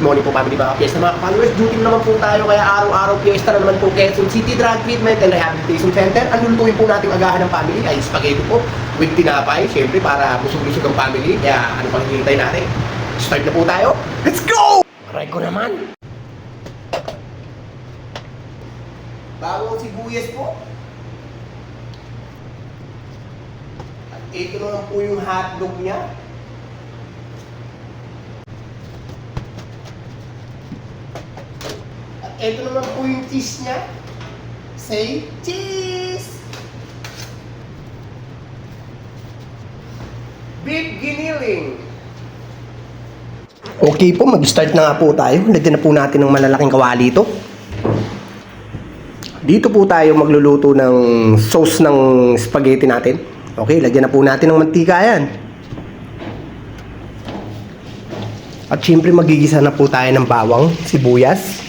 morning po family mga ka-fiesta. Mga followers, duty naman po tayo kaya araw-araw fiesta na naman po Quezon City Drug Treatment and Rehabilitation Center. Ang lulutuin po nating agahan ng family ay spaghetti po with tinapay. Siyempre para busog-busog ang family. Kaya ano pang hinihintay natin? Start na po tayo. Let's go! Aray ko naman. Bawang sibuyas po. At ito naman po yung hotdog niya. Ito naman po yung cheese niya. Say, cheese! Beef giniling. Okay po, mag-start na nga po tayo. Lagyan na po natin ng malalaking kawali ito. Dito po tayo magluluto ng sauce ng spaghetti natin. Okay, lagyan na po natin ng mantika yan. At syempre magigisa na po tayo ng bawang, sibuyas.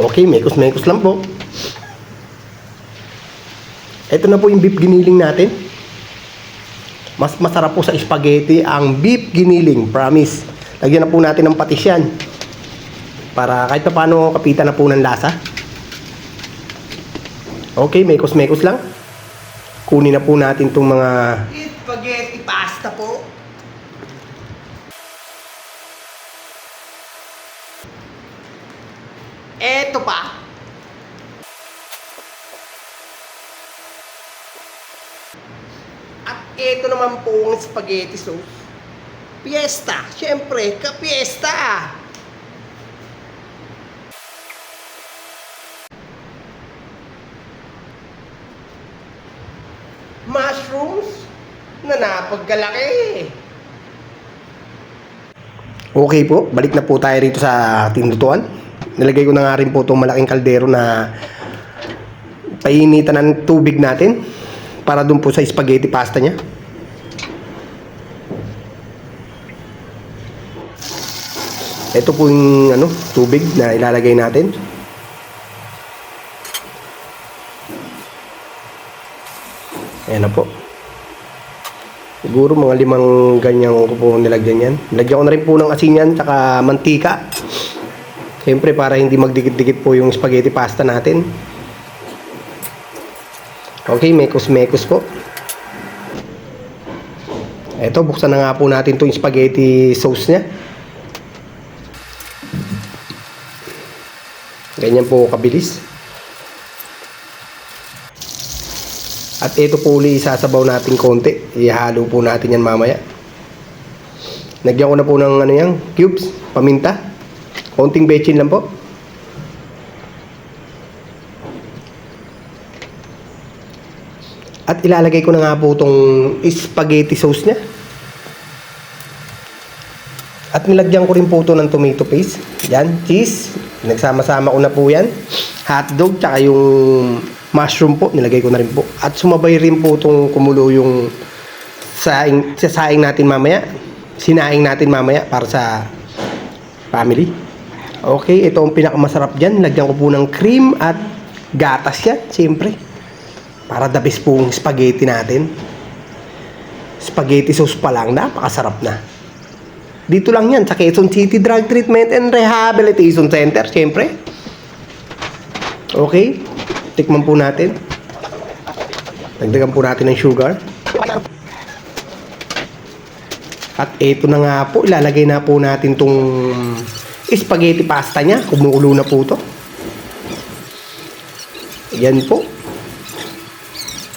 Okay, mekos-mekos lang po. Ito na po yung beef giniling natin. Mas masarap po sa spaghetti ang beef giniling, promise. Lagyan na po natin ng patis yan. Para kahit pa paano kapitan na po ng lasa. Okay, mekos-mekos lang. Kunin na po natin itong mga spaghetti pasta po. Eto pa. At eto naman po ang spaghetti sauce. Fiesta. Siyempre, ka-fiesta. Mushrooms na napagkalaki. Okay po, balik na po tayo rito sa ating lutuan. Nilagay ko na nga rin po itong malaking kaldero na painitan ng tubig natin para dun po sa spaghetti pasta nya. Ito po yung tubig na ilalagay natin. Ayan na po. Siguro mga 5 ganyan ko po nilagyan yan. Nilagyan ko na rin po ng asin yan tsaka mantika. Siyempre para hindi magdikit-dikit po yung spaghetti pasta natin. Okay, mekos-mekos po. Eto, buksan na nga po natin itong spaghetti sauce nya. Ganyan po kabilis. At ito po ulit isasabaw natin konti. Ihalo po natin yan mamaya. Nagyan ko na po ng cubes, paminta. Konting bechin lang po. At ilalagay ko na nga po itong spaghetti sauce nya. At nilagyan ko rin po ito ng tomato paste. Yan, cheese. Nagsama-sama ko na po yan. Hotdog, tsaka yung mushroom po. Nilagay ko na rin po. At sumabay rin po itong kumulo yung sasaing natin mamaya. Sinaing natin mamaya para sa family. Okay, ito ang pinakamasarap dyan. Lagyan ko po ng cream at gatas yan, siyempre. Para the best po yung spaghetti natin. Spaghetti sauce pa lang, napakasarap na. Dito lang yan, sa Quezon City Drug Treatment and Rehabilitation Center, siyempre. Okay, tikman po natin. Dagdagan po natin ng sugar. At ito na nga po, ilalagay na po natin tong spaghetti pasta nya. Kumukulo na po ito. Yan po.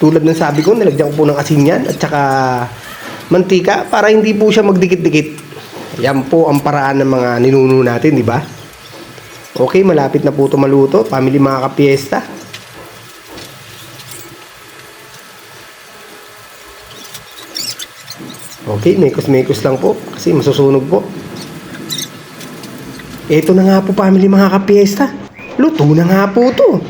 Tulad ng sabi ko, nilagyan ko po ng asin yan at saka mantika para hindi po siya magdikit-dikit. Yan po ang paraan ng mga ninuno natin, di ba? Okay, malapit na po ito maluto. Family mga ka-fiesta. Okay, mekos-mekos lang po kasi masusunog po. Ito na nga po family mga ka-fiesta. Luto na nga po ito.